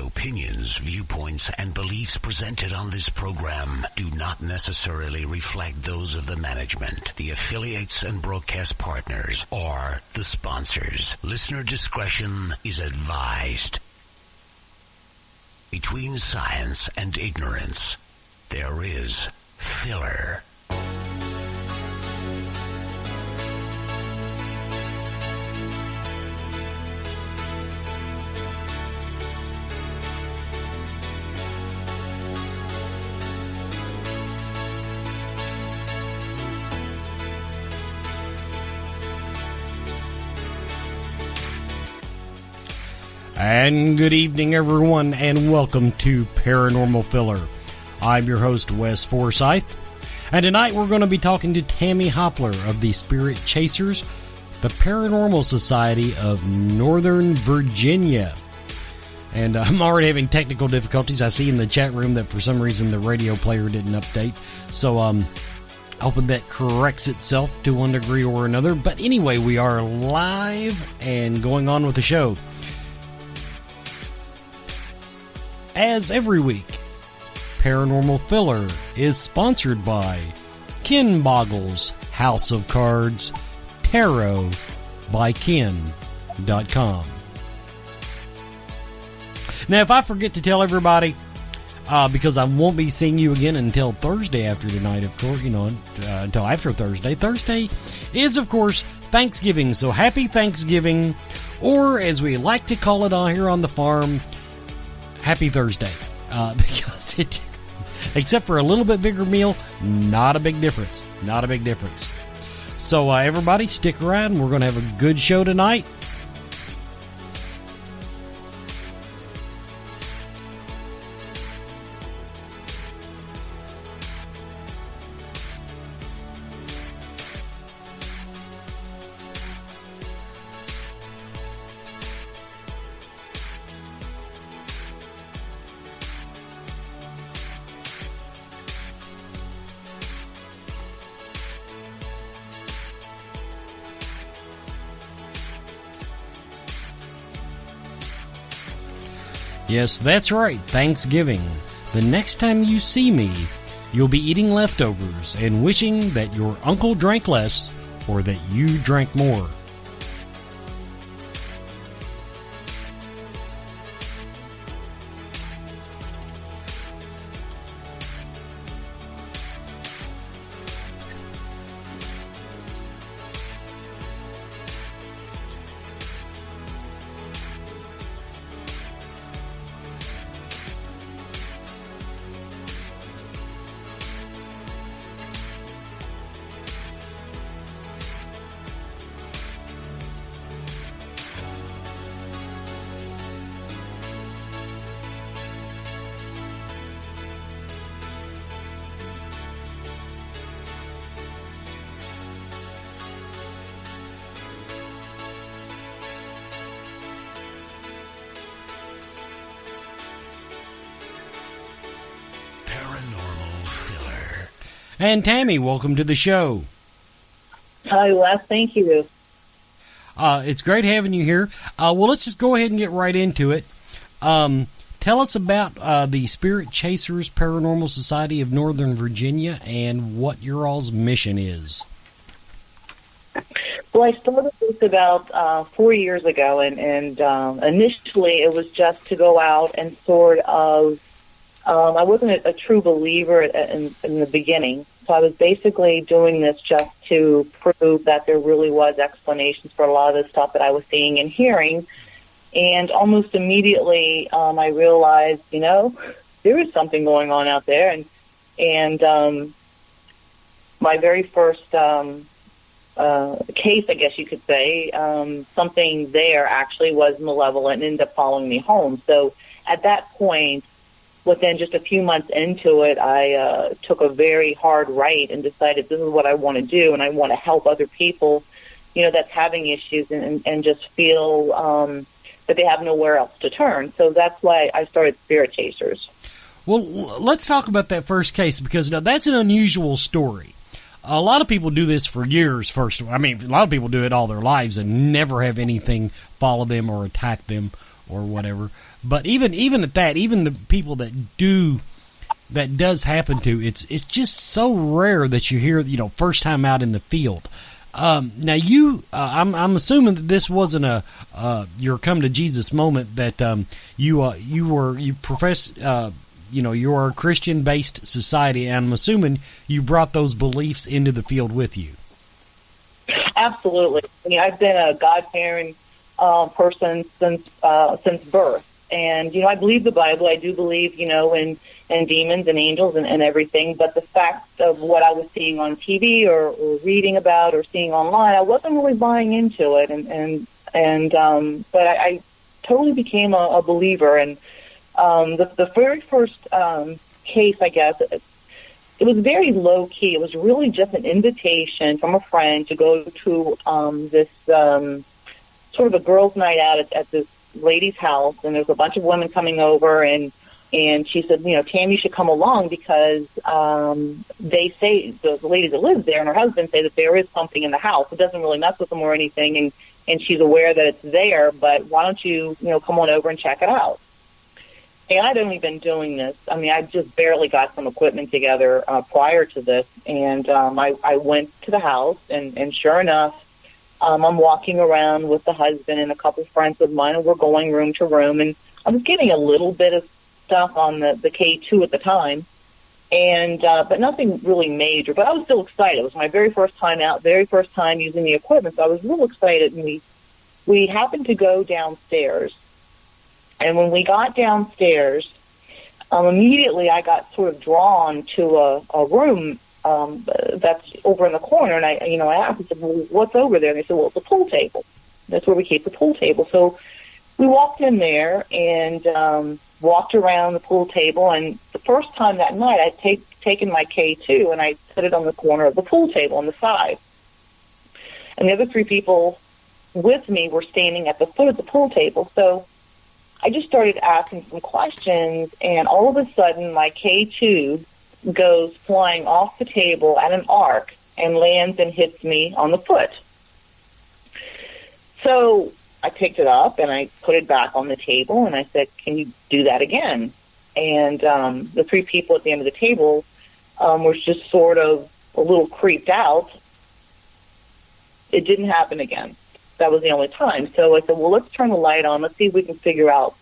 opinions, viewpoints, and beliefs presented on this program do not necessarily reflect those of the management, the affiliates and broadcast partners, or the sponsors. Listener discretion is advised. Between science and ignorance, there is filler. And good evening, everyone, and welcome to Paranormal Filler. I'm your host, Wes Forsyth, and tonight we're going to be talking to Tammy Hopler of the Spirit Chasers, the Paranormal Society of Northern Virginia. And I'm already having technical difficulties. I see in the chat room that for some reason the radio player didn't update, so hoping that corrects itself to one degree or another. But anyway, we are live and going on with the show. As every week, Paranormal Filler is sponsored by Ken Boggles House of Cards, Tarot by Ken.com. Now, if I forget to tell everybody, because I won't be seeing you again until Thursday after tonight, of course, until after Thursday. Thursday is, of course, Thanksgiving, so happy Thanksgiving, or as we like to call it on here on the farm, Happy Thursday, because it, except for a little bit bigger meal, not a big difference. Not a big difference. So everybody stick around. We're going to have a good show tonight. Yes, that's right, Thanksgiving. The next time you see me, you'll be eating leftovers and wishing that your uncle drank less or that you drank more. And Tammy, welcome to the show. Hi, Wes. Thank you. It's great having you here. Well, let's just go ahead and get right into it. Tell us about the Spirit Chasers Paranormal Society of Northern Virginia and what your all's mission is. Well, I started this about 4 years ago, and initially it was just to go out and sort of, I wasn't a true believer in the beginning, so I was basically doing this just to prove that there really was explanations for a lot of the stuff that I was seeing and hearing. And almost immediately, I realized, there is something going on out there. And my very first case, I guess you could say, something there actually was malevolent and ended up following me home. So at that point, within just a few months into it, I took a very hard right and decided this is what I want to do, and I want to help other people, that's having issues and just feel that they have nowhere else to turn. So that's why I started Spirit Chasers. Well, let's talk about that first case, because that's an unusual story. A lot of people do this for years, a lot of people do it all their lives and never have anything follow them or attack them or whatever. But even at that, even the people that does happen to, it's just so rare that you hear, first time out in the field. Now I'm assuming that this wasn't your come to Jesus moment, that you profess, you're a Christian based society, and I'm assuming you brought those beliefs into the field with you. Absolutely. I mean, I've been a God-fearing person since birth. And, I believe the Bible. I do believe, in demons and angels and everything. But the fact of what I was seeing on TV or reading about or seeing online, I wasn't really buying into it. But I totally became a believer. And the very first case, I guess, it was very low key. It was really just an invitation from a friend to go to this sort of a girls' night out at this lady's house, and there's a bunch of women coming over, and she said, Tammy, you should come along because they say, the lady that lives there and her husband say that there is something in the house. It doesn't really mess with them or anything, and she's aware that it's there, but why don't you, come on over and check it out? And I'd only been doing this. I mean, I just barely got some equipment together prior to this, and I went to the house, and sure enough, I'm walking around with the husband and a couple friends of mine, and we're going room to room, and I was getting a little bit of stuff on the K2 at the time, and but nothing really major. But I was still excited. It was my very first time out, very first time using the equipment, so I was real excited. And we happened to go downstairs, and when we got downstairs, immediately I got sort of drawn to a room that's over in the corner, and I asked, I said, well, what's over there? And they said, well, it's a pool table. That's where we keep the pool table. So we walked in there and walked around the pool table, and the first time that night I'd taken my K2 and I put it on the corner of the pool table on the side. And the other three people with me were standing at the foot of the pool table. So I just started asking some questions, and all of a sudden my K2 goes flying off the table at an arc and lands and hits me on the foot. So I picked it up and I put it back on the table, and I said, can you do that again? And the three people at the end of the table were just sort of a little creeped out. It didn't happen again. That was the only time. So I said, well, let's turn the light on. Let's see if we can figure out,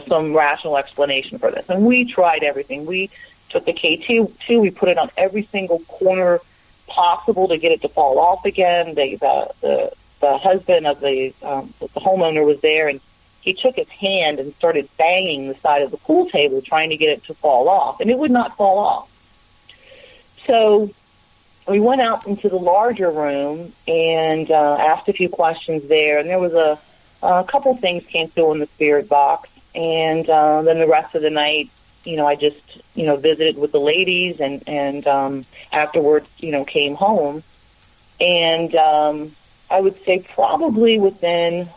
some rational explanation for this. And we tried everything. We took the K2, we put it on every single corner possible to get it to fall off again. The husband of the homeowner was there, and he took his hand and started banging the side of the pool table trying to get it to fall off, and it would not fall off. So we went out into the larger room and asked a few questions there, and there was a couple things came through in the spirit box, and then the rest of the night, I just, visited with the ladies and afterwards, came home. And I would say probably within,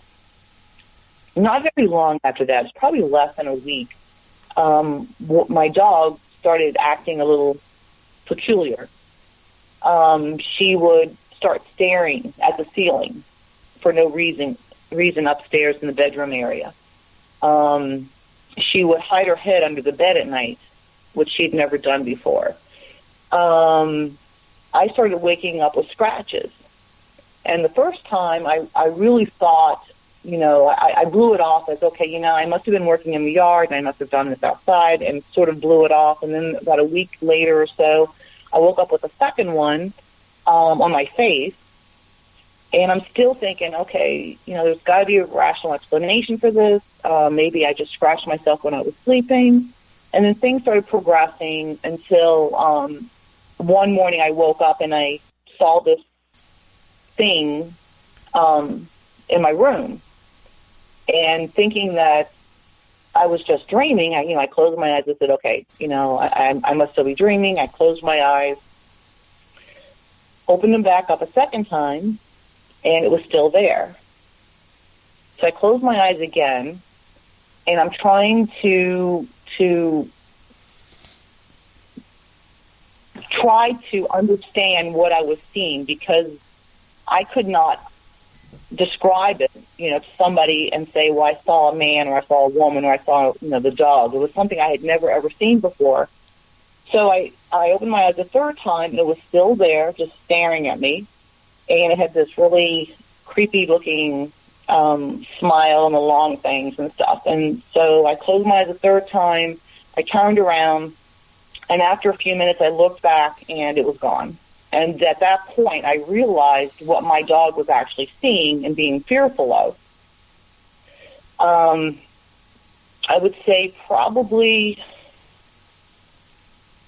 not very long after that, it's probably less than a week, my dog started acting a little peculiar. She would start staring at the ceiling for no reason upstairs in the bedroom area. She would hide her head under the bed at night, which she'd never done before. I started waking up with scratches. And the first time I really thought, I blew it off as, okay, I must have been working in the yard and I must have done this outside, and sort of blew it off. And then about a week later or so, I woke up with a second one on my face. And I'm still thinking, okay, there's got to be a rational explanation for this. Maybe I just scratched myself when I was sleeping. And then things started progressing until one morning I woke up and I saw this thing in my room. And thinking that I was just dreaming, I closed my eyes and said, okay, I must still be dreaming. I closed my eyes, opened them back up a second time, and it was still there. So I closed my eyes again, and I'm trying to try to understand what I was seeing, because I could not describe it, to somebody and say, well, I saw a man or I saw a woman or I saw, the dog. It was something I had never, ever seen before. So I opened my eyes a third time, and it was still there, just staring at me. And it had this really creepy-looking smile and the long things and stuff. And so I closed my eyes a third time. I turned around, and after a few minutes, I looked back, and it was gone. And at that point, I realized what my dog was actually seeing and being fearful of. I would say probably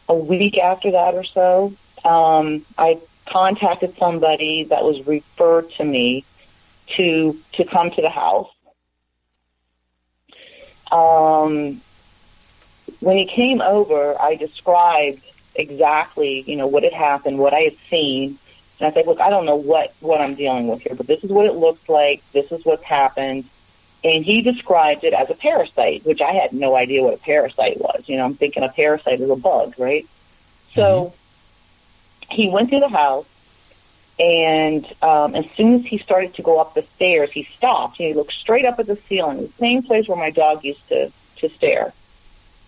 a week after that or so, I contacted somebody that was referred to me to come to the house. When he came over, I described exactly, what had happened, what I had seen. And I said, look, I don't know what I'm dealing with here, but this is what it looks like. This is what's happened. And he described it as a parasite, which I had no idea what a parasite was. I'm thinking a parasite is a bug, right? So he went to the house, and as soon as he started to go up the stairs, he stopped. He looked straight up at the ceiling, the same place where my dog used to stare.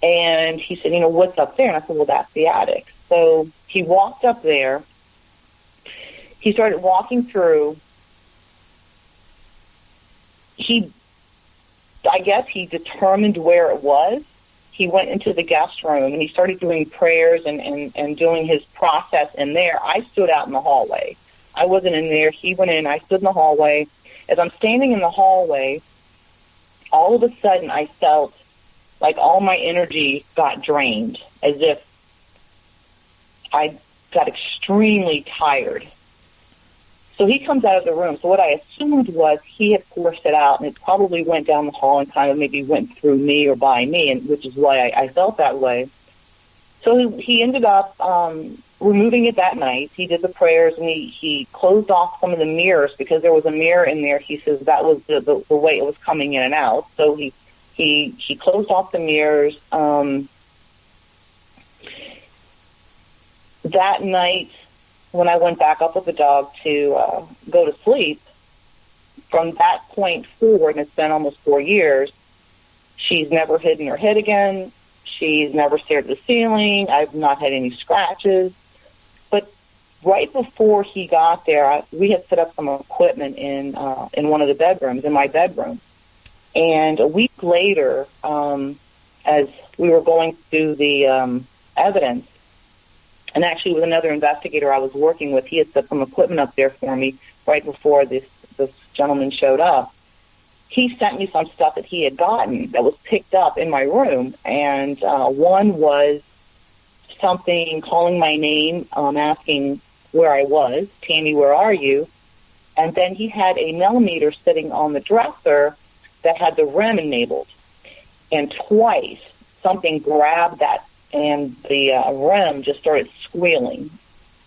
And he said, what's up there? And I said, well, that's the attic. So he walked up there. He started walking through. I guess he determined where it was. He went into the guest room, and he started doing prayers and doing his process in there. I stood out in the hallway. I wasn't in there. He went in. I stood in the hallway. As I'm standing in the hallway, all of a sudden I felt like all my energy got drained, as if I got extremely tired. So he comes out of the room. So what I assumed was he had forced it out, and it probably went down the hall and kind of maybe went through me or by me, and which is why I felt that way. So he ended up removing it that night. He did the prayers, and he closed off some of the mirrors because there was a mirror in there. He says that was the way it was coming in and out. So he closed off the mirrors. That night, when I went back up with the dog to go to sleep, from that point forward, and it's been almost 4 years, she's never hidden her head again. She's never stared at the ceiling. I've not had any scratches. But right before he got there, we had set up some equipment in one of the bedrooms, in my bedroom. And a week later, as we were going through the evidence, and actually with another investigator I was working with, he had set some equipment up there for me right before this gentleman showed up. He sent me some stuff that he had gotten that was picked up in my room, and one was something calling my name, asking where I was, Tammy, where are you? And then he had a millimeter sitting on the dresser that had the REM enabled. And twice, something grabbed that, and the REM just started squealing.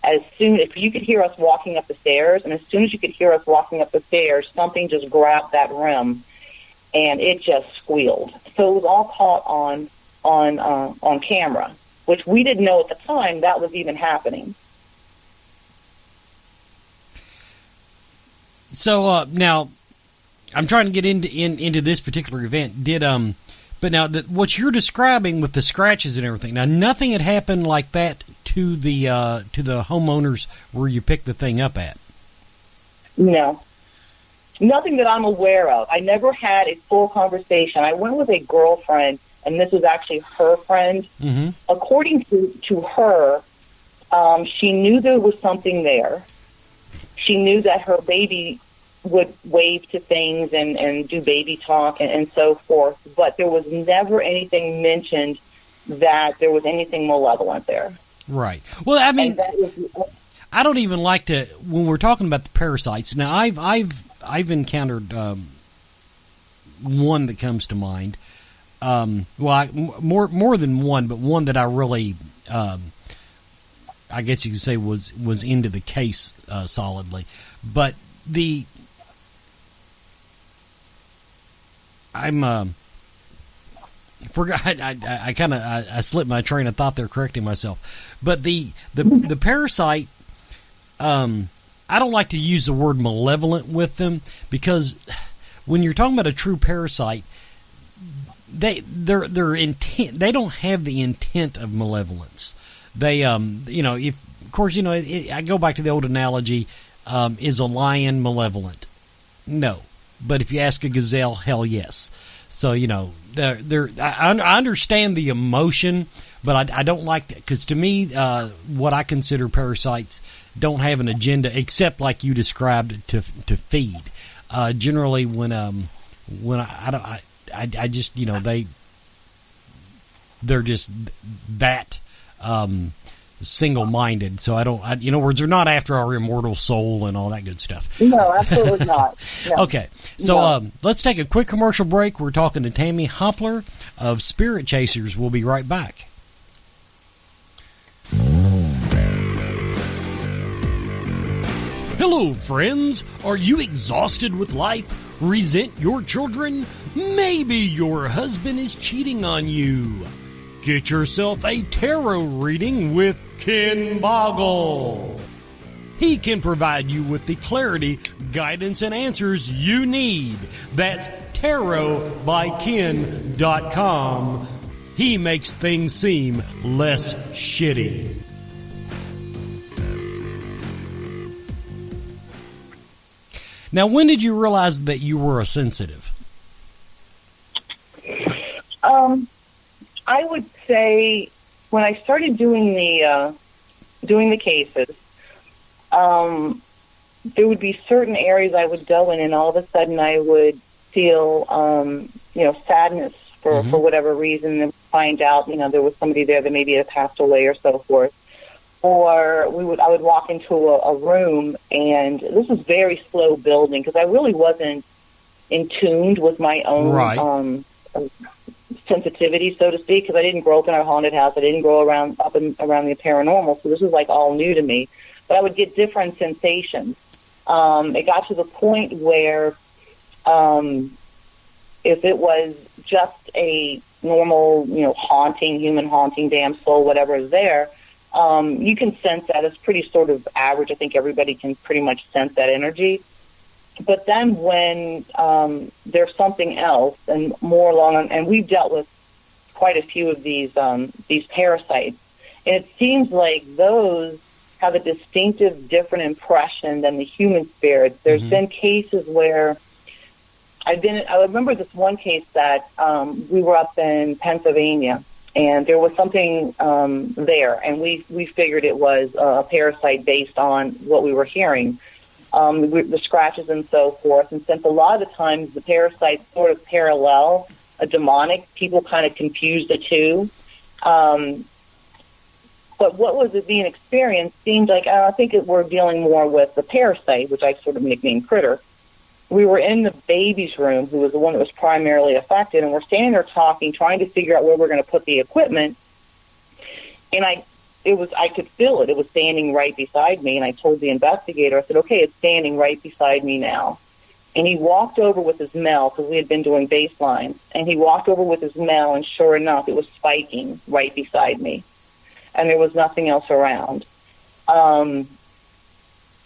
If you could hear us walking up the stairs, and as soon as you could hear us walking up the stairs, something just grabbed that REM, and it just squealed. So it was all caught on camera, which we didn't know at the time that was even happening. So now, I'm trying to get into this particular event. But now what you're describing with the scratches and everything. Now, nothing had happened like that to the homeowners where you picked the thing up at. No, nothing that I'm aware of. I never had a full conversation. I went with a girlfriend, and this was actually her friend. Mm-hmm. According to her, she knew there was something there. She knew that her baby would wave to things and do baby talk and so forth, but there was never anything mentioned that there was anything malevolent there. Right. Well, I mean, I don't even like to, when we're talking about the parasites. Now, I've encountered one that comes to mind. More than one, but one that I really, I guess you could say was into the case solidly. But I slipped my train of thought there, correcting myself. But the parasite, I I don't like to use the word malevolent with them, because when you're talking about a true parasite, their intent, they don't have the intent of malevolence. They, if, of course, I go back to the old analogy, is a lion malevolent? No. But if you ask a gazelle, hell yes. So, I understand the emotion, but I don't like that, because to me, what I consider parasites don't have an agenda except like you described to feed. Generally, when I just they're just that single-minded. So in other words, they're not after our immortal soul and all that good stuff. No, absolutely not. No. Okay, so let's take a quick commercial break. We're talking to Tammy Hopler of Spirit Chasers. We'll be right back. Hello, friends. Are you exhausted with life? Resent your children? Maybe your husband is cheating on you. Get yourself a tarot reading with Ken Boggle. He can provide you with the clarity, guidance, and answers you need. That's tarotbyken.com. He makes things seem less shitty. Now, when did you realize that you were a sensitive? I would say when I started doing the cases, there would be certain areas I would go in, and all of a sudden I would feel, sadness for whatever reason, and find out, there was somebody there that maybe had passed away or so forth. Or I would walk into a room, and this was very slow building, because I really wasn't in tuned with my own sensitivity, so to speak, because I didn't grow up in a haunted house. I didn't grow around the paranormal, so this was like all new to me. But I would get different sensations. It got to the point where if it was just a normal, human haunting, damn soul, whatever is there, you can sense that. It's pretty sort of average. I think everybody can pretty much sense that energy. But then when there's something else and more along, and we've dealt with quite a few of these parasites, and it seems like those have a distinctive, different impression than the human spirits. There's been cases where I remember this one case that we were up in Pennsylvania, and there was something there, and we figured it was a parasite based on what we were hearing, the scratches and so forth. And since a lot of the times the parasites sort of parallel a demonic, people kind of confuse the two. But what was it being experienced seemed like, I think we're dealing more with the parasite, which I sort of nicknamed Critter. We were in the baby's room, who was the one that was primarily affected, and we're standing there talking, trying to figure out where we're going to put the equipment. And I could feel it. It was standing right beside me, and I told the investigator, I said, okay, it's standing right beside me now. And he walked over with his mail, because we had been doing baselines, and he walked over with his mail, and sure enough, it was spiking right beside me. And there was nothing else around.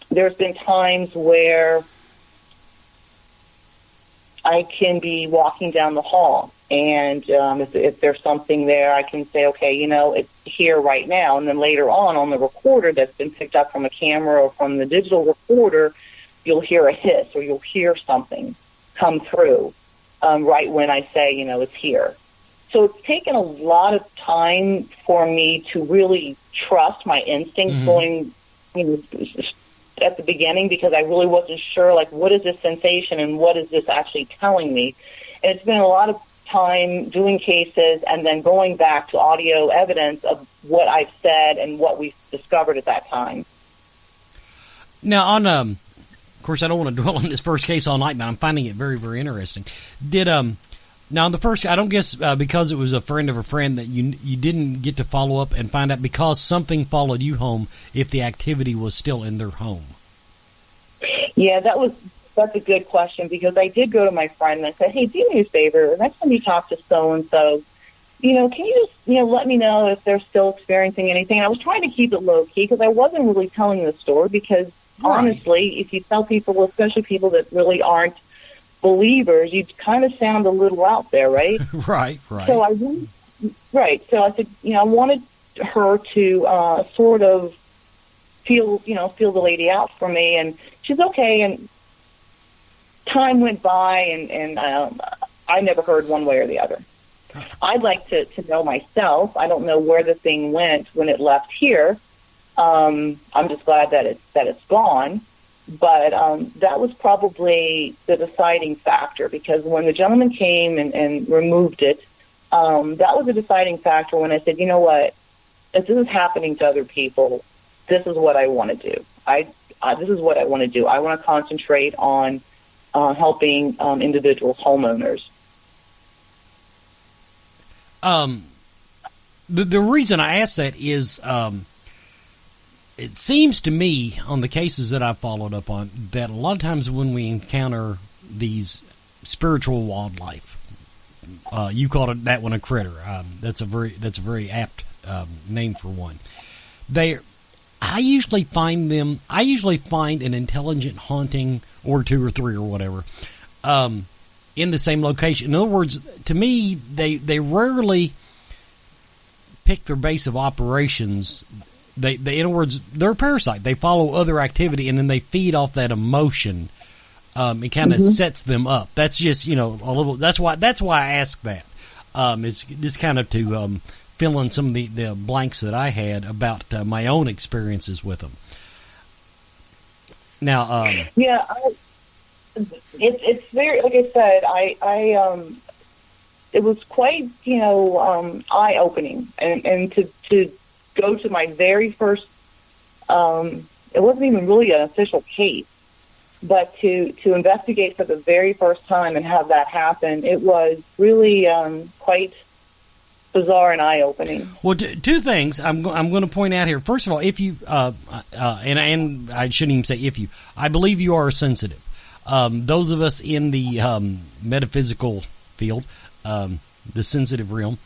There's been times where I can be walking down the hall, and if there's something there, I can say, okay, it's here right now. And then later on the recorder that's been picked up from a camera or from the digital recorder, you'll hear a hiss or you'll hear something come through right when I say, it's here. So it's taken a lot of time for me to really trust my instincts going, at the beginning, because I really wasn't sure, what is this sensation and what is this actually telling me? And it's been a lot of time doing cases and then going back to audio evidence of what I've said and what we discovered at that time. Now, of course, I don't want to dwell on this first case all night, but I'm finding it very, very interesting. Now, the first, I don't guess because it was a friend of a friend that you didn't get to follow up and find out because something followed you home if the activity was still in their home. Yeah, that's a good question, because I did go to my friend and I said, hey, do me a favor. Next time you talk to so-and-so, can you just, let me know if they're still experiencing anything? And I was trying to keep it low-key because I wasn't really telling the story because honestly, if you tell people, especially people that really aren't believers, you kind of sound a little out there, right? Right. So So I said, I wanted her to sort of feel the lady out for me, and she's okay. And time went by, and I never heard one way or the other. I'd like to know myself. I don't know where the thing went when it left here. I'm just glad that it's gone. But that was probably the deciding factor, because when the gentleman came and removed it, that was a deciding factor when I said, you know what, if this is happening to other people, this is what I want to do. This is what I want to do. I want to concentrate on helping individuals, homeowners. The reason I ask that is, it seems to me on the cases that I've followed up on that a lot of times when we encounter these spiritual wildlife, you called that one a critter. That's a very apt name for one. I usually find an intelligent haunting or two or three or whatever, in the same location. In other words, to me, they rarely pick their base of operations. They in other words, they're a parasite. They follow other activity and then they feed off that emotion. It kind of sets them up. That's just a little. That's why I ask that. It's just kind of to fill in some of the blanks that I had about my own experiences with them. Now, it's very, like I said, I it was quite eye opening, and to go to my very first, it wasn't even really an official case, but to investigate for the very first time and have that happen, it was really quite bizarre and eye-opening. Well, two things I'm going to point out here. First of all, if you and I shouldn't even say if you, I believe you are sensitive. Those of us in the metaphysical field, the sensitive realm,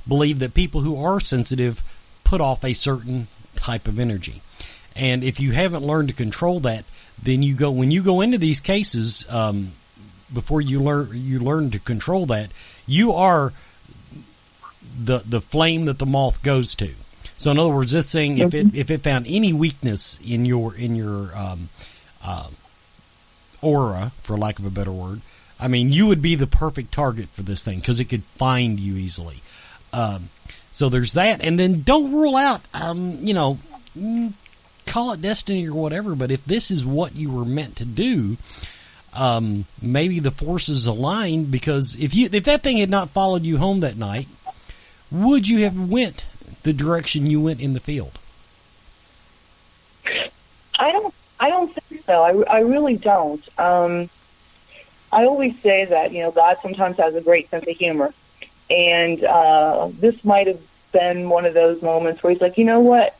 believe that people who are sensitive put off a certain type of energy, and if you haven't learned to control that, then when you go into these cases, before you learn to control that, you are the flame that the moth goes to. So in other words, this thing, if it found any weakness in your aura, for lack of a better word, I mean, you would be the perfect target for this thing because it could find you easily. So there's that, and then don't rule out, call it destiny or whatever, but if this is what you were meant to do, maybe the forces aligned, because if that thing had not followed you home that night, would you have went the direction you went in the field? I don't think so. I really don't. I always say that, God sometimes has a great sense of humor. And this might have been one of those moments where he's like, you know what?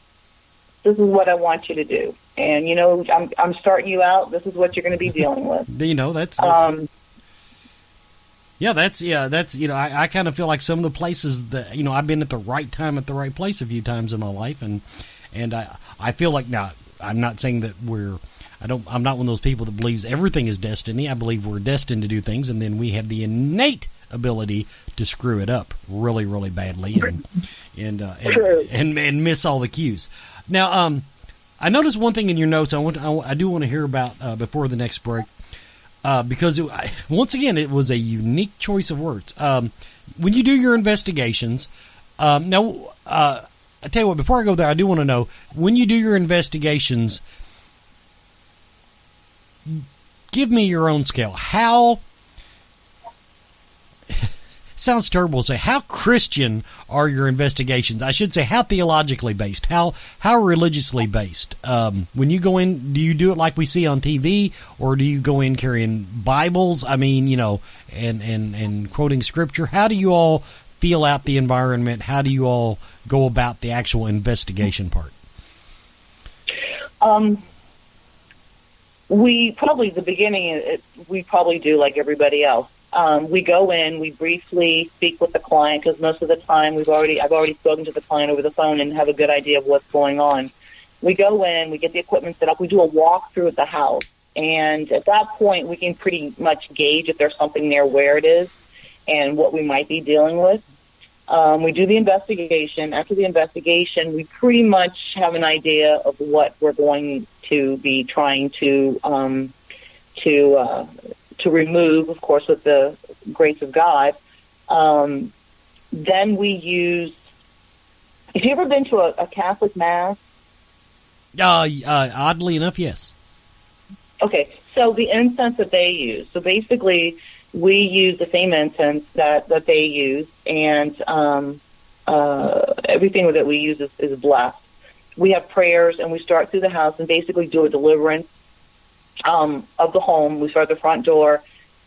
This is what I want you to do. And, I'm starting you out. This is what you're going to be dealing with. That's... I kind of feel like some of the places that, I've been at the right time at the right place a few times in my life. And I feel like, now, I'm not saying that I'm not one of those people that believes everything is destiny. I believe we're destined to do things, and then we have the innate ability to screw it up really, really badly and miss all the cues. Now, I noticed one thing in your notes I do want to hear about before the next break, because once again, it was a unique choice of words. When you do your investigations, I tell you what, before I go there, I do want to know, when you do your investigations, give me your own scale. How, sounds terrible to say, how Christian are your investigations? I should say, how theologically based, how religiously based? When you go in, do you do it like we see on TV, or do you go in carrying Bibles? I mean, and quoting scripture. How do you all feel out the environment? How do you all go about the actual investigation part? We probably, the beginning, we probably do like everybody else. We go in, we briefly speak with the client, because most of the time I've already spoken to the client over the phone and have a good idea of what's going on. we go in, we get the equipment set up, we do a walkthrough of the house. And at that point, we can pretty much gauge if there's something there, where it is, and what we might be dealing with. We do the investigation. After the investigation, we pretty much have an idea of what we're going to be trying to remove, of course, with the grace of God. Then we use. Have you ever been to a Catholic Mass? Oddly enough, yes. Okay, so the incense that they use. So basically, we use the same incense that they use, and everything that we use is blessed. We have prayers, and we start through the house and basically do a deliverance of the home. We start at the front door.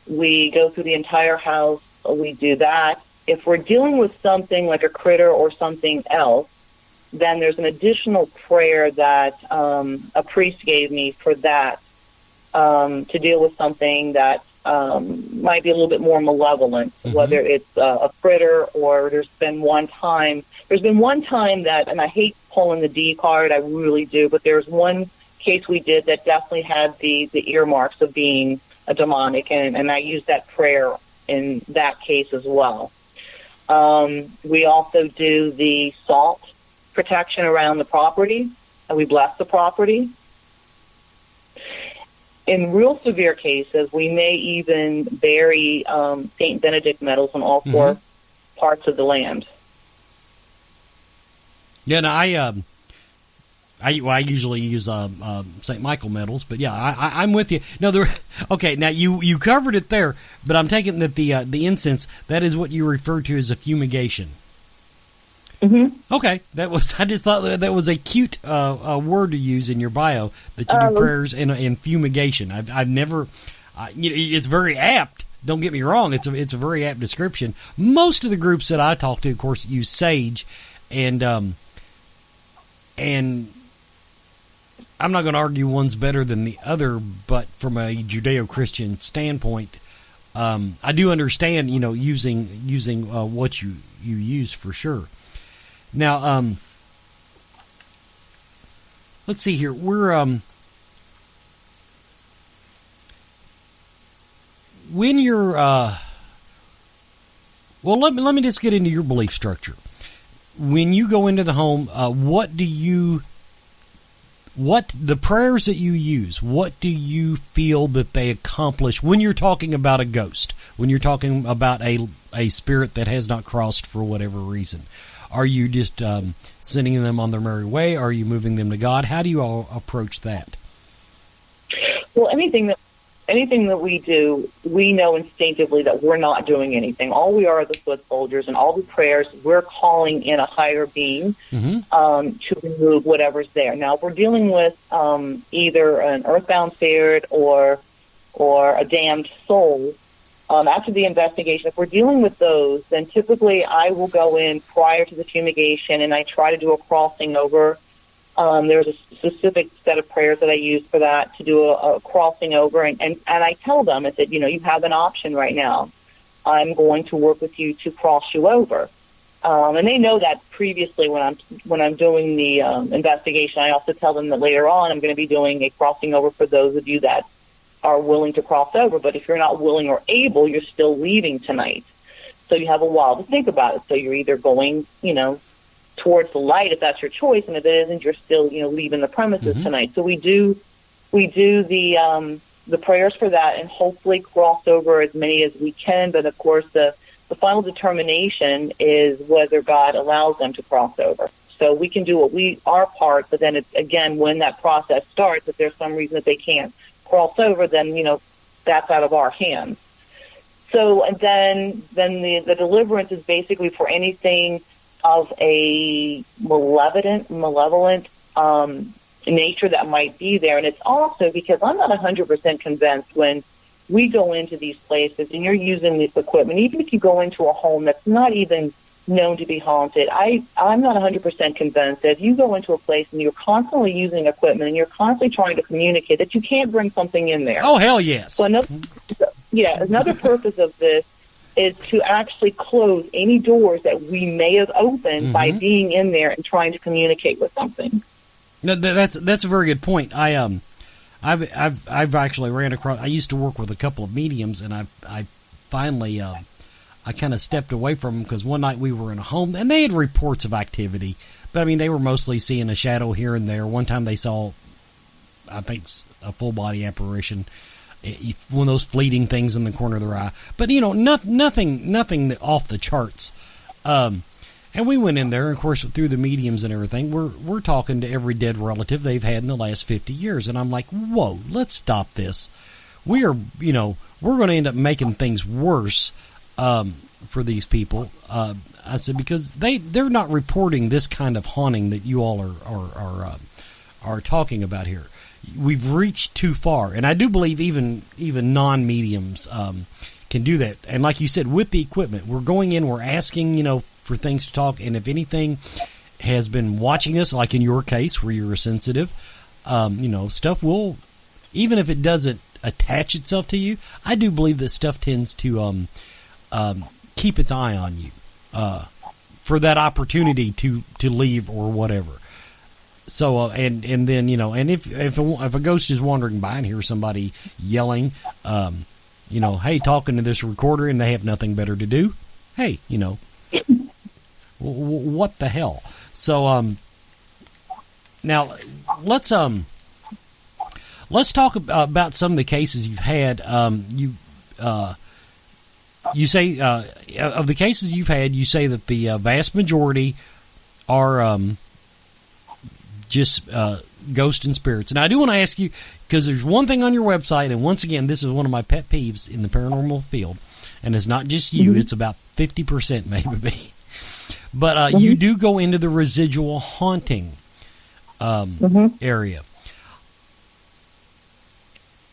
We go through the entire house. We do that. If we're dealing with something like a critter or something else, then there's an additional prayer that a priest gave me for that, to deal with something that might be a little bit more malevolent, whether it's a critter or there's been one time that, and I hate pulling the D card, I really do, but there's one case we did that definitely had the earmarks of being a demonic, and I used that prayer in that case as well. We also do the salt protection around the property, and we bless the property. In real severe cases, we may even bury St. Benedict medals on all four parts of the land. Yeah, no, I usually use St. Michael medals, but yeah, I'm with you. No, okay. Now you covered it there, but I'm taking that the incense, that is what you refer to as a fumigation. Mm-hmm. Okay, I just thought that was a cute word to use in your bio, that you do prayers and fumigation. I've never, it's very apt. Don't get me wrong; it's a very apt description. Most of the groups that I talk to, of course, use sage, and I'm not going to argue one's better than the other, but from a Judeo-Christian standpoint, I do understand, using what you use for sure. Now, let's see here. We're when you're well, let me just get into your belief structure. When you go into the home, what the prayers that you use, what do you feel that they accomplish when you're talking about a ghost, when you're talking about a spirit that has not crossed for whatever reason? Are you just sending them on their merry way? Are you moving them to God? How do you all approach that? Well, anything that we do, we know instinctively that we're not doing anything. All we are the foot soldiers, and all the prayers, we're calling in a higher being to remove whatever's there. Now, if we're dealing with either an earthbound spirit or a damned soul, after the investigation, if we're dealing with those, then typically I will go in prior to the fumigation, and I try to do a crossing over. There's a specific set of prayers that I use for that, to do a crossing over, and I tell them, I said, you have an option right now. I'm going to work with you to cross you over. And they know that previously when I'm doing the investigation. I also tell them that later on I'm going to be doing a crossing over for those of you that are willing to cross over. But if you're not willing or able, you're still leaving tonight. So you have a while to think about it. So you're either going, towards the light if that's your choice, and if it isn't, you're still, leaving the premises tonight. So we do the prayers for that, and hopefully cross over as many as we can. But of course, the final determination is whether God allows them to cross over. So we can do our part, but then it's, again, when that process starts, if there's some reason that they can't cross over, then that's out of our hands. So, and then the deliverance is basically for anything of a malevolent nature that might be there. And it's also because I'm not 100% convinced when we go into these places and you're using this equipment, even if you go into a home that's not even known to be haunted, I'm not 100% convinced that if you go into a place and you're constantly using equipment and you're constantly trying to communicate, that you can't bring something in there. Oh, hell yes. So another purpose of this is to actually close any doors that we may have opened by being in there and trying to communicate with something. No, that's a very good point. I've actually ran across. I used to work with a couple of mediums, and I finally I kind of stepped away from them because one night we were in a home and they had reports of activity, but I mean they were mostly seeing a shadow here and there. One time they saw, I think, a full body apparition, one of those fleeting things in the corner of their eye. But nothing off the charts. And we went in there, and of course, through the mediums and everything, we're talking to every dead relative they've had in the last 50 years. And I'm like, whoa, let's stop this. We're going to end up making things worse for these people. I said, because they're not reporting this kind of haunting that you all are talking about here. We've reached too far. And I do believe even non-mediums can do that. And like you said, with the equipment, we're going in, we're asking, for things to talk, and if anything has been watching us, like in your case where you're sensitive, stuff will, even if it doesn't attach itself to you, I do believe that stuff tends to keep its eye on you for that opportunity to leave or whatever. So and then and if a ghost is wandering by and hears somebody yelling, hey, talking to this recorder, and they have nothing better to do, hey, what the hell? So now let's talk about some of the cases you've had. You say of the cases you've had, you say that the vast majority are just ghosts and spirits. And I do want to ask you, because there's one thing on your website, and once again, this is one of my pet peeves in the paranormal field, and it's not just you; it's about 50% maybe. But you do go into the residual haunting area.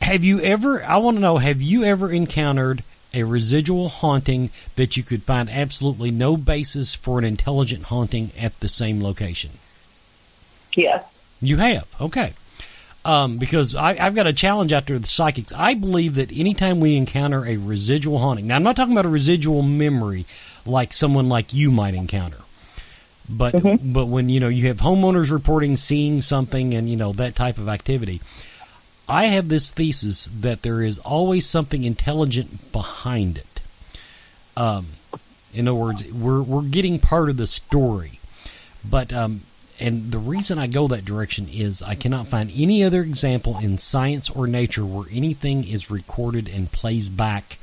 Have you ever encountered a residual haunting that you could find absolutely no basis for an intelligent haunting at the same location? Yes. You have? Okay. Because I've got a challenge out there with the psychics. I believe that anytime we encounter a residual haunting, now I'm not talking about a residual memory like someone like you might encounter, but when you have homeowners reporting seeing something and that type of activity, I have this thesis that there is always something intelligent behind it. In other words, we're getting part of the story, but and the reason I go that direction is I cannot find any other example in science or nature where anything is recorded and plays back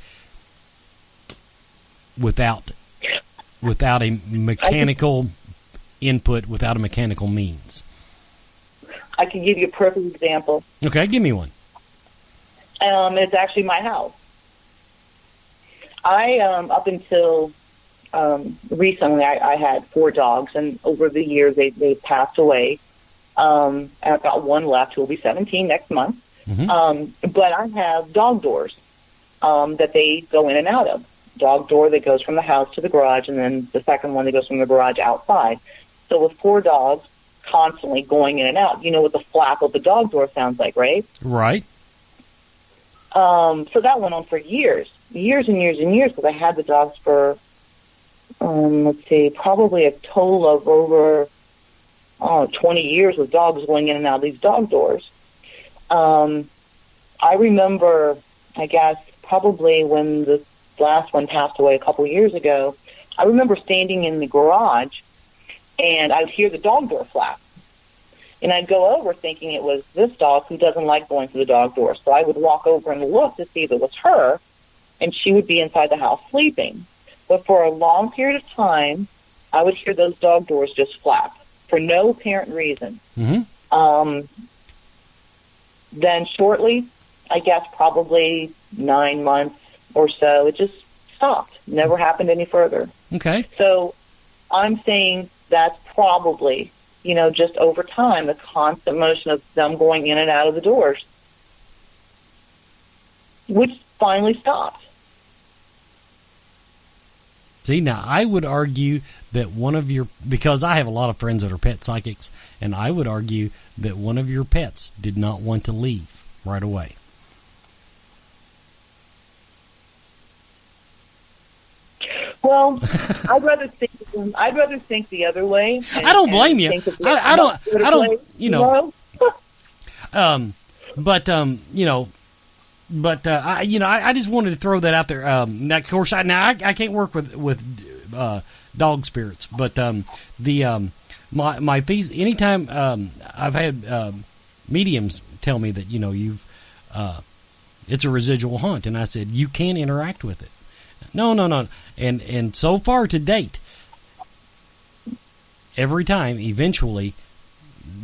without a mechanical input, without a mechanical means. I can give you a perfect example. Okay, give me one. It's actually my house. I, up until recently, I had 4 dogs, and over the years they passed away. And I've got one left who will be 17 next month. But I have dog doors that they go in and out of. Dog door that goes from the house to the garage, and then the second one that goes from the garage outside. So with 4 dogs constantly going in and out, you know what the flap of the dog door sounds like, right? Right. So that went on for years and years and years, because I had the dogs for, probably a total of over 20 years with dogs going in and out of these dog doors. I remember, I guess, probably when the last one passed away a couple years ago, I remember standing in the garage, and I would hear the dog door flap. And I'd go over thinking it was this dog who doesn't like going through the dog door. So I would walk over and look to see if it was her, and she would be inside the house sleeping. But for a long period of time, I would hear those dog doors just flap for no apparent reason. Then shortly, I guess probably 9 months or so, it just stopped. Never happened any further. Okay. So I'm saying that's probably, just over time, the constant motion of them going in and out of the doors, which finally stopped. See, now I would argue that because I have a lot of friends that are pet psychics, and I would argue that one of your pets did not want to leave right away. Well, I'd rather think the other way. I don't blame you. I don't. You know. I just wanted to throw that out there. Now, of course, I can't work with dog spirits, but my fees. Anytime I've had mediums tell me that you've it's a residual haunt, and I said you can interact with it. No, and so far to date, every time, eventually,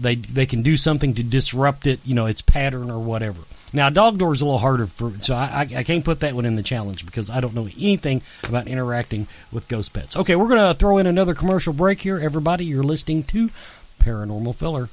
they can do something to disrupt it, its pattern or whatever. Now, dog door is a little harder, so I can't put that one in the challenge because I don't know anything about interacting with ghost pets. Okay, we're going to throw in another commercial break here. Everybody, you're listening to Paranormal Filler.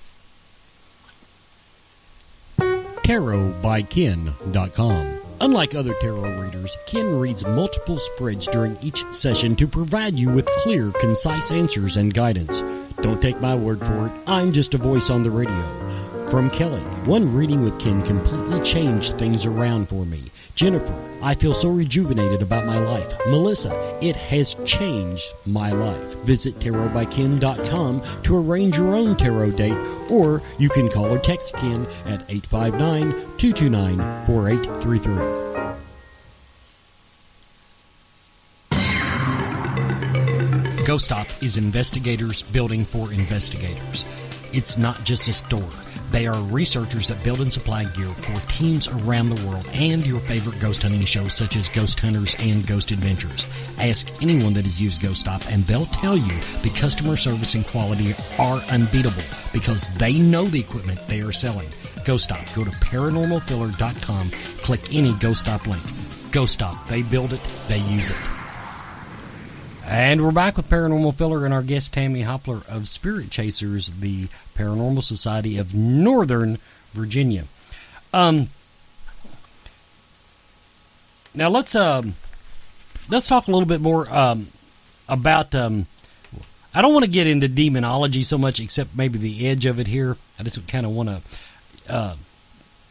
TarotByKen.com. Unlike other tarot readers, Ken reads multiple spreads during each session to provide you with clear, concise answers and guidance. Don't take my word for it. I'm just a voice on the radio. From Kelly, one reading with Ken completely changed things around for me. Jennifer, I feel so rejuvenated about my life. Melissa, it has changed my life. Visit TarotByKen.com to arrange your own tarot date, or you can call or text Ken at 859-229-4833. Ghost Stop is investigators building for investigators. It's not just a store. They are researchers that build and supply gear for teams around the world and your favorite ghost hunting shows such as Ghost Hunters and Ghost Adventures. Ask anyone that has used Ghost Stop and they'll tell you the customer service and quality are unbeatable because they know the equipment they are selling. Ghost Stop. Go to ParanormalFiller.com. Click any Ghost Stop link. Ghost Stop. They build it. They use it. And we're back with Paranormal Filler and our guest Tammy Hopler of Spirit Chasers, the Paranormal Society of Northern Virginia. Now let's talk a little bit more about. I don't want to get into demonology so much, except maybe the edge of it here. I just kind of want to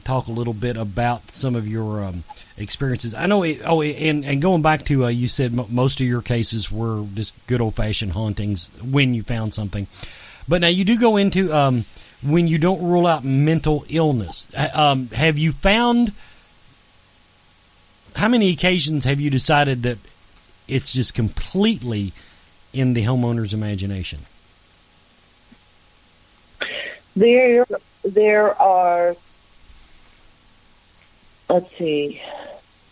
talk a little bit about some of your experiences. I know. And going back to you said most of your cases were just good old fashioned hauntings when you found something, but now you do go into when you don't rule out mental illness. Have you found? How many occasions have you decided that it's just completely in the homeowner's imagination? There are. Let's see.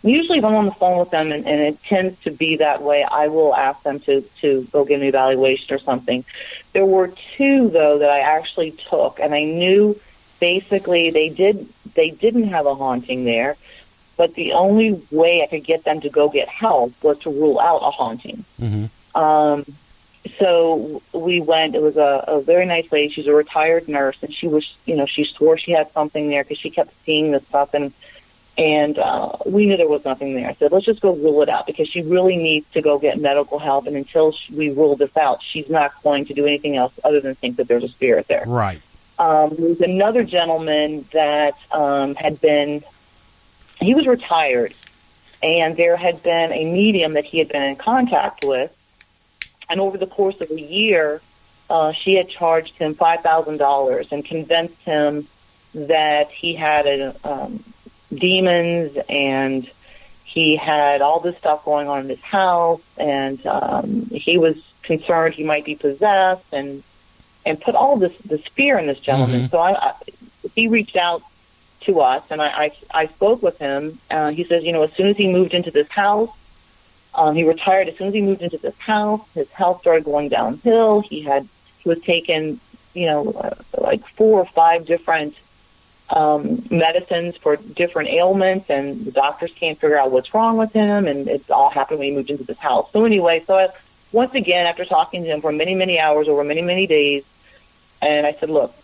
Usually when I'm on the phone with them, and it tends to be that way, I will ask them to go give an evaluation or something. There were two, though, that I actually took, and I knew basically they didn't have a haunting there, but the only way I could get them to go get help was to rule out a haunting. Mm-hmm. So we went. It was a very nice lady. She's a retired nurse, and she was, she swore she had something there because she kept seeing this stuff, and we knew there was nothing there. I said, let's just go rule it out because she really needs to go get medical help. And until we rule this out, she's not going to do anything else other than think that there's a spirit there. Right. There was another gentleman that he was retired, and there had been a medium that he had been in contact with. And over the course of a year, she had charged him $5,000 and convinced him that he had demons, and he had all this stuff going on in his house, and he was concerned he might be possessed, and put all this fear in this gentleman. Mm-hmm. So he reached out to us, and I spoke with him. He says, as soon as he moved into this house, he retired. As soon as he moved into this house, his health started going downhill. He was taking, like 4 or 5 different medicines for different ailments, and the doctors can't figure out what's wrong with him, and it's all happened when he moved into this house. So anyway, once again, after talking to him for many, many hours over many, many days, and I said, look,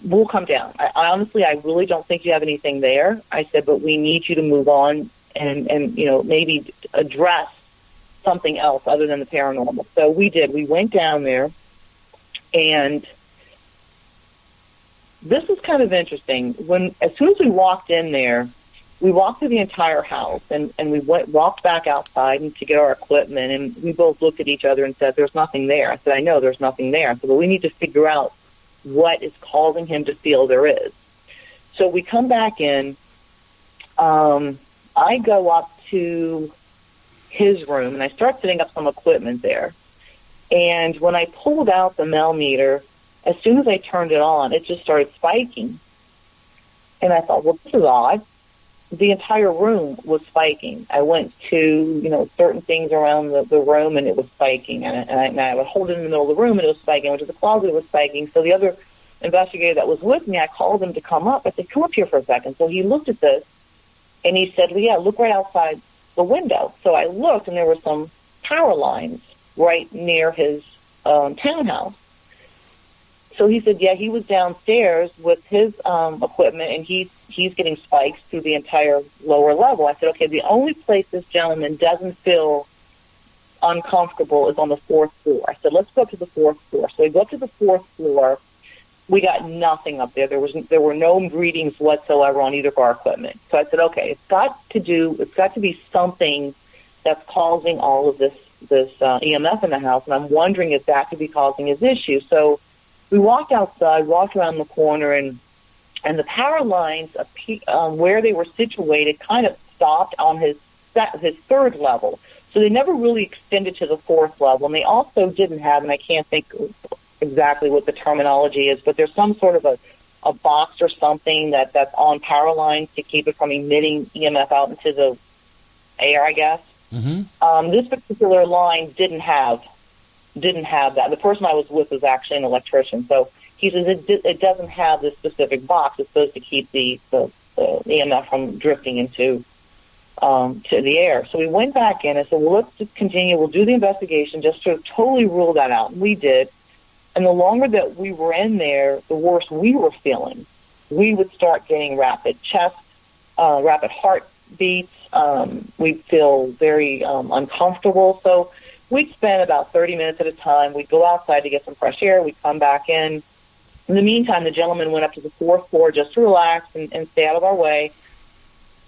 we'll come down. I honestly really don't think you have anything there. I said, but we need you to move on and maybe address something else other than the paranormal. So we did. We went down there, and this is kind of interesting. As soon as we walked in there, we walked through the entire house, and we walked back outside and to get our equipment, and we both looked at each other and said, there's nothing there. I said, I know there's nothing there. I said, well, we need to figure out what is causing him to feel there is. So we come back in. I go up to his room, and I start setting up some equipment there. And when I pulled out the Mel meter, as soon as I turned it on, it just started spiking. And I thought, well, this is odd. The entire room was spiking. I went to, certain things around the room, and it was spiking. And I would hold it in the middle of the room, and it was spiking. I went to the closet, it was spiking. So the other investigator that was with me, I called him to come up. I said, come up here for a second. So he looked at this, and he said, well, yeah, look right outside the window. So I looked, and there were some power lines right near his townhouse. So he said, yeah, he was downstairs with his equipment, and he's getting spikes through the entire lower level. I said, okay, the only place this gentleman doesn't feel uncomfortable is on the 4th floor. I said, let's go up to the 4th floor. So we go up to the 4th floor. We got nothing up there. There were no readings whatsoever on either of our equipment. So I said, okay, it's got to be something that's causing all of this EMF in the house, and I'm wondering if that could be causing his issue. So we walked outside, walked around the corner, and the power lines where they were situated kind of stopped on his 3rd level. So they never really extended to the 4th level, and they also didn't have, and I can't think exactly what the terminology is, but there's some sort of a box or something that's on power lines to keep it from emitting EMF out into the air, I guess. Mm-hmm. This particular line didn't have that. The person I was with was actually an electrician, so he says it doesn't have this specific box. It's supposed to keep the EMF from drifting into to the air. So we went back in and said, well, let's just continue. We'll do the investigation just to totally rule that out. And we did. And the longer that we were in there, the worse we were feeling. We would start getting rapid heartbeats. We'd feel very uncomfortable. So we'd spend about 30 minutes at a time. We'd go outside to get some fresh air. We'd come back in. In the meantime, the gentleman went up to the 4th floor just to relax and stay out of our way.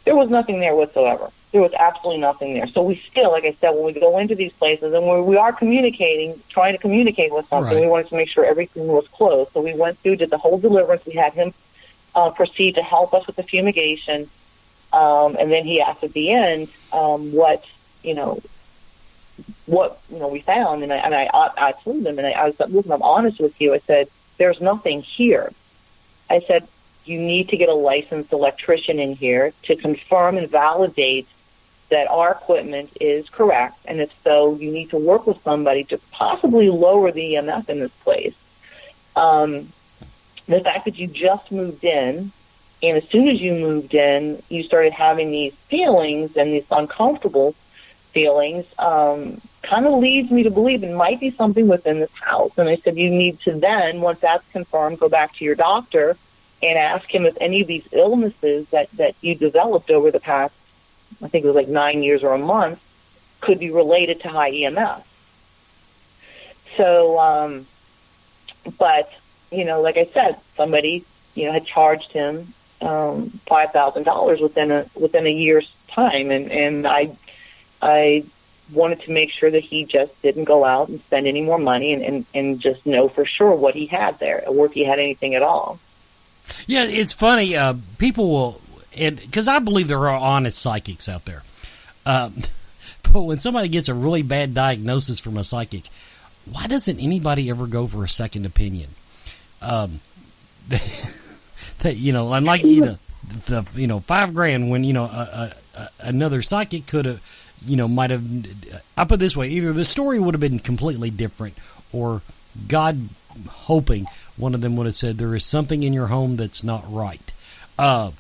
There was nothing there whatsoever. There was absolutely nothing there. So we still, like I said, when we go into these places and we are communicating, trying to communicate with something, right, we wanted to make sure everything was closed. So we went through, did the whole deliverance. We had him proceed to help us with the fumigation. And then he asked at the end what we found. And I told him, and I said, listen, I'm honest with you. I said, there's nothing here. I said, you need to get a licensed electrician in here to confirm and validate that our equipment is correct. And if so, you need to work with somebody to possibly lower the EMF in this place. The fact that you just moved in, and as soon as you moved in, you started having these feelings and these uncomfortable feelings, kind of leads me to believe it might be something within this house. And I said, you need to then, once that's confirmed, go back to your doctor and ask him if any of these illnesses that you developed over the past, I think it was like 9 years or a month, could be related to high EMF. So, but, like I said, somebody, had charged him $5,000 within a year's time, and I wanted to make sure that he just didn't go out and spend any more money and just know for sure what he had there, or if he had anything at all. Yeah, it's funny. People will, because I believe there are honest psychics out there. But when somebody gets a really bad diagnosis from a psychic, why doesn't anybody ever go for a second opinion? Unlike the $5,000 when another psychic could have, might have. I put it this way: either the story would have been completely different, or God hoping one of them would have said there is something in your home that's not right. But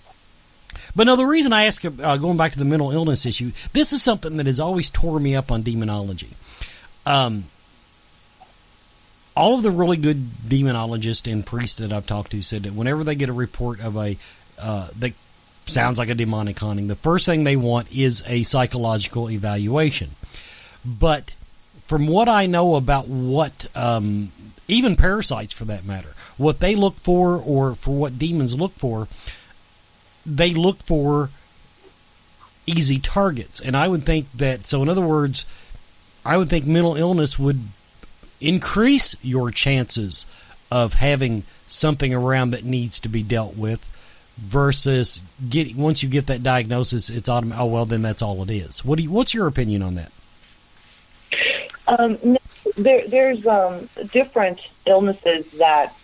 no, the reason I ask, going back to the mental illness issue, this is something that has always tore me up on demonology. All of the really good demonologists and priests that I've talked to said that whenever they get a report of that sounds like a demonic haunting, the first thing they want is a psychological evaluation. But from what I know about what, even parasites for that matter, what they look for, or for what demons look for, they look for easy targets. And I would think that, so in other words, I would think mental illness would increase your chances of having something around that needs to be dealt with versus once you get that diagnosis, it's automatic. Oh, well, then that's all it is. What's your opinion on that? There's different illnesses that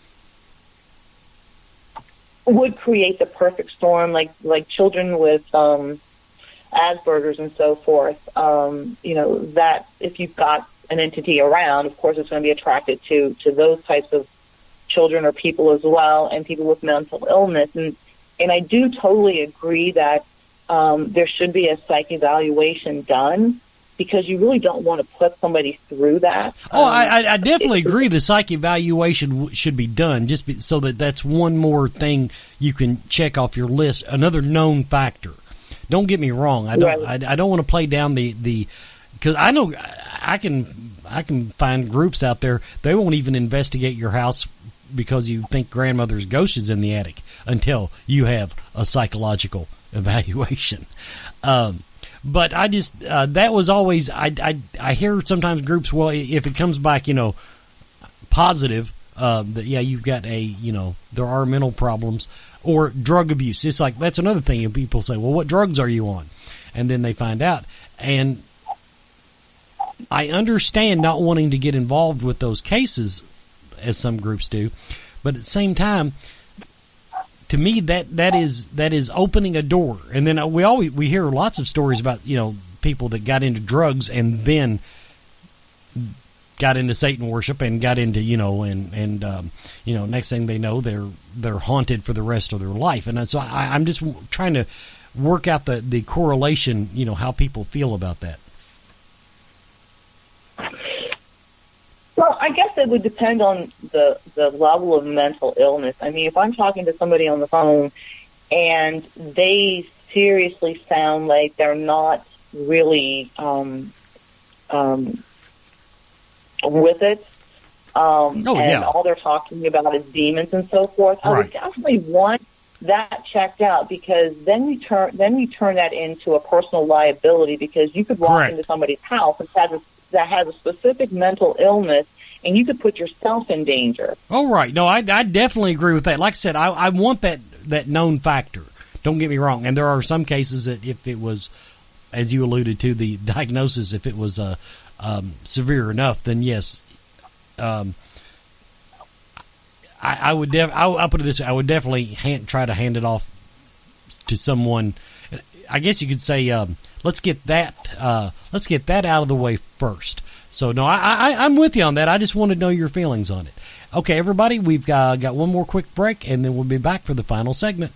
would create the perfect storm, like children with Asperger's and so forth. That if you've got an entity around, of course, it's going to be attracted to those types of children or people as well, and people with mental illness. And I do totally agree that there should be a psych evaluation done, because you really don't want to put somebody through that. I definitely agree the psych evaluation should be done, so that's one more thing you can check off your list, another known factor. Don't get me wrong. I don't want to play down the because I know I can find groups out there, they won't even investigate your house because you think grandmother's ghost is in the attic until you have a psychological evaluation. But I just that was always I hear sometimes groups, well, if it comes back positive, that you've got there are mental problems or drug abuse. It's like that's another thing, and people say, well, what drugs are you on? And then they find out, and I understand not wanting to get involved with those cases as some groups do, but at the same time, to me, that is opening a door. And then we hear lots of stories about people that got into drugs and then got into Satan worship and got into next thing they know they're haunted for the rest of their life. And so I'm just trying to work out the correlation, how people feel about that. Well, I guess it would depend on the level of mental illness. I mean, if I'm talking to somebody on the phone and they seriously sound like they're not really with it, and all they're talking about is demons and so forth, I would definitely want that checked out, because then you turn that into a personal liability, because you could walk into somebody's house that has a specific mental illness, and you could put yourself in danger. Oh, right. No, I definitely agree with that. Like I said, I want that known factor. Don't get me wrong. And there are some cases that if it was, as you alluded to, the diagnosis, if it was severe enough, then yes, I would I'll put it this way, I would definitely try to hand it off to someone. I guess you could say, let's get that out of the way first. So no, I'm with you on that. I just want to know your feelings on it. Okay, everybody, we've got one more quick break, and then we'll be back for the final segment.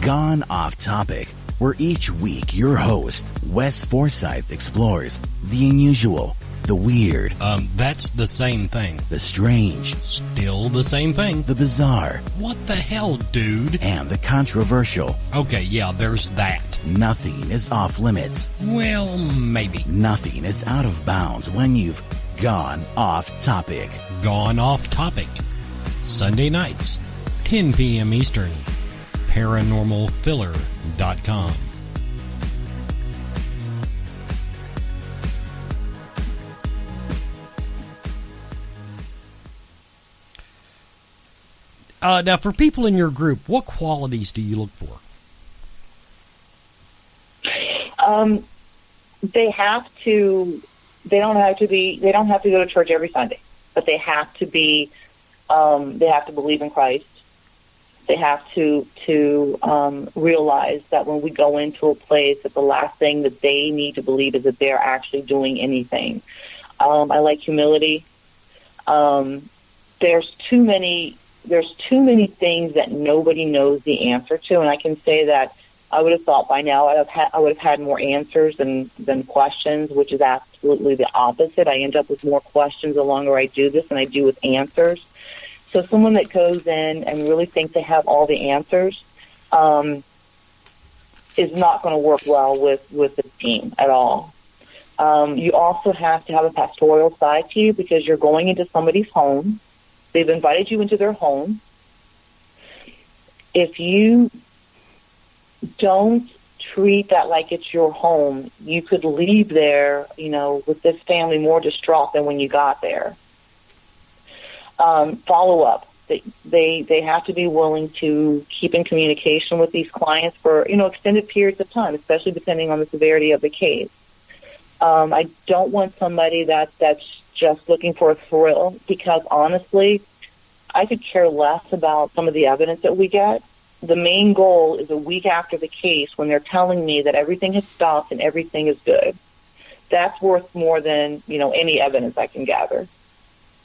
Gone Off Topic, where each week your host, Wes Forsythe, explores the unusual, the weird. That's the same thing. The strange. Still the same thing. The bizarre. What the hell, dude? And the controversial. Okay, yeah, there's that. Nothing is off limits. Well, maybe. Nothing is out of bounds when you've gone off topic. Gone Off Topic. Sunday nights, 10 p.m. Eastern. ParanormalFiller.com. Now, for people in your group, what qualities do you look for? They don't have to go to church every Sunday, but they have to be, they have to believe in Christ. They have to realize that when we go into a place, that the last thing that they need to believe is that they're actually doing anything. I like humility. There's too many things that nobody knows the answer to, and I can say that I would have thought by now I would have had more answers than questions, which is absolutely the opposite. I end up with more questions the longer I do this than I do with answers. So someone that goes in and really thinks they have all the answers is not going to work well with the team at all. You also have to have a pastoral side to you, because you're going into somebody's home. They've invited you into their home. If you don't treat that like it's your home, you could leave there, with this family more distraught than when you got there. Follow up. They have to be willing to keep in communication with these clients for, extended periods of time, especially depending on the severity of the case. I don't want somebody that's just looking for a thrill, because honestly, I could care less about some of the evidence that we get. The main goal is a week after the case when they're telling me that everything has stopped and everything is good. That's worth more than, any evidence I can gather.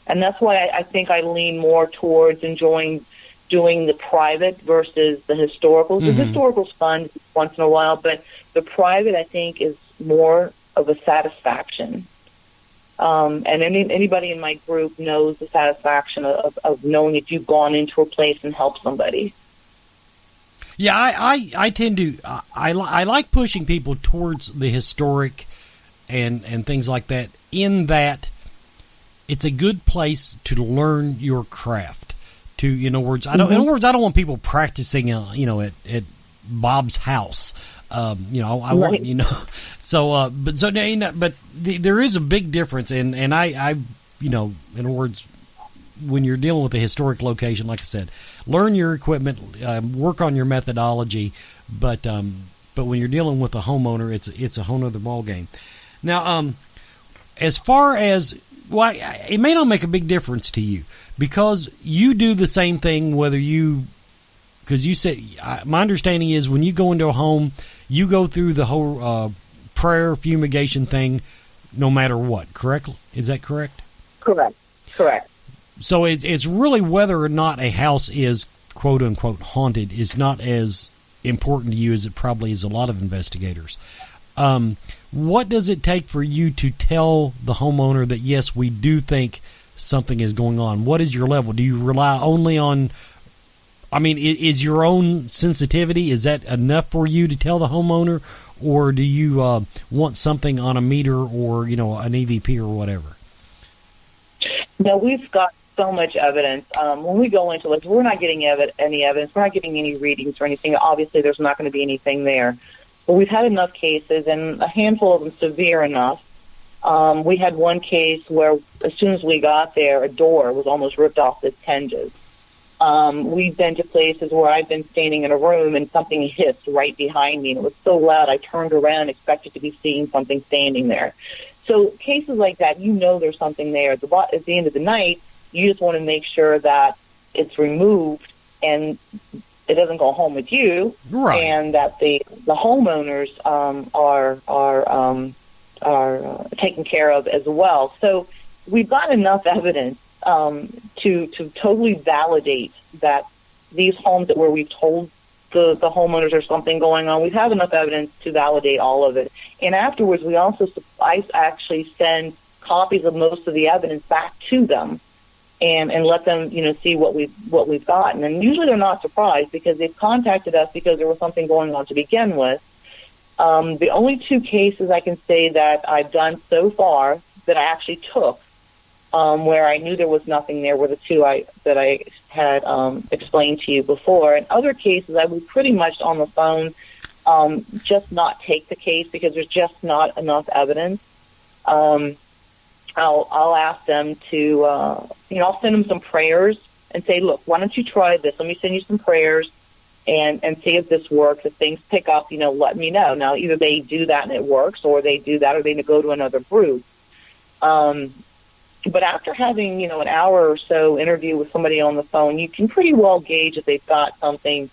And that's why I think I lean more towards enjoying doing the private versus the historical. Mm-hmm. The historical's fun once in a while, but the private, I think, is more of a satisfaction. And anybody in my group knows the satisfaction of knowing that you've gone into a place and helped somebody. Yeah, I tend to I like pushing people towards the historic and things like that, in that it's a good place to learn your craft. In other words, I don't want people practicing at Bob's house. I want but there is a big difference, and I in other words, when you're dealing with a historic location, like I said, learn your equipment, work on your methodology, but when you're dealing with a homeowner, it's a whole other ball game. Now, as far as it may not make a big difference to you, because you do the same thing because you said, my understanding is when you go into a home, you go through the whole prayer fumigation thing, no matter what. Correct? Is that correct? Correct. So it's really whether or not a house is quote unquote haunted is not as important to you as it probably is a lot of investigators. What does it take for you to tell the homeowner that, yes, we do think something is going on? What is your level? Do you rely only on, is your own sensitivity, is that enough for you to tell the homeowner? Or do you want something on a meter or, an EVP or whatever? No, we've got so much evidence. When we go into we're not getting any evidence. We're not getting any readings or anything. Obviously, there's not going to be anything there. But we've had enough cases, and a handful of them severe enough. We had one case where as soon as we got there, a door was almost ripped off its hinges. We've been to places where I've been standing in a room and something hissed right behind me, and it was so loud I turned around and expected to be seeing something standing there. So cases like that, there's something there. At the end of the night, you just want to make sure that it's removed and it doesn't go home with you, right? And that the homeowners are taken care of as well. So we've got enough evidence to totally validate that these homes where we've told the homeowners there's something going on, we have enough evidence to validate all of it. And afterwards, I actually send copies of most of the evidence back to them and let them, see what we've gotten. And usually they're not surprised because they've contacted us because there was something going on to begin with. The only two cases I can say that I've done so far that I actually took, where I knew there was nothing there, were the two that I had explained to you before. In other cases, I would pretty much on the phone just not take the case because there's just not enough evidence. I'll ask them to, I'll send them some prayers and say, look, why don't you try this? Let me send you some prayers and see if this works. If things pick up, let me know. Now, either they do that and it works, or they do that, or they go to another group. But after having, an hour or so interview with somebody on the phone, you can pretty well gauge if they've got something.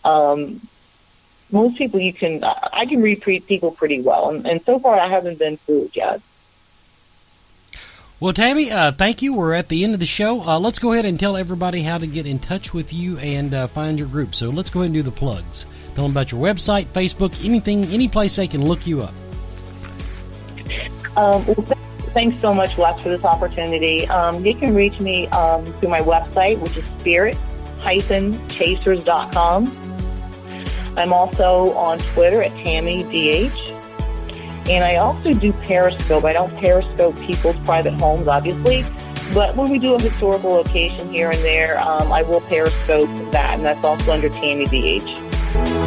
Most people I can read people pretty well. And so far I haven't been fooled yet. Well, Tammy, thank you. We're at the end of the show. Let's go ahead and tell everybody how to get in touch with you and find your group. So let's go ahead and do the plugs. Tell them about your website, Facebook, any place they can look you up. Thanks so much, Wes, for this opportunity. You can reach me through my website, which is spirit-chasers.com. I'm also on Twitter at TammyDH. And I also do Periscope. I don't Periscope people's private homes, obviously, But when we do a historical location here and there, I will Periscope that, and that's also under Tammy BH.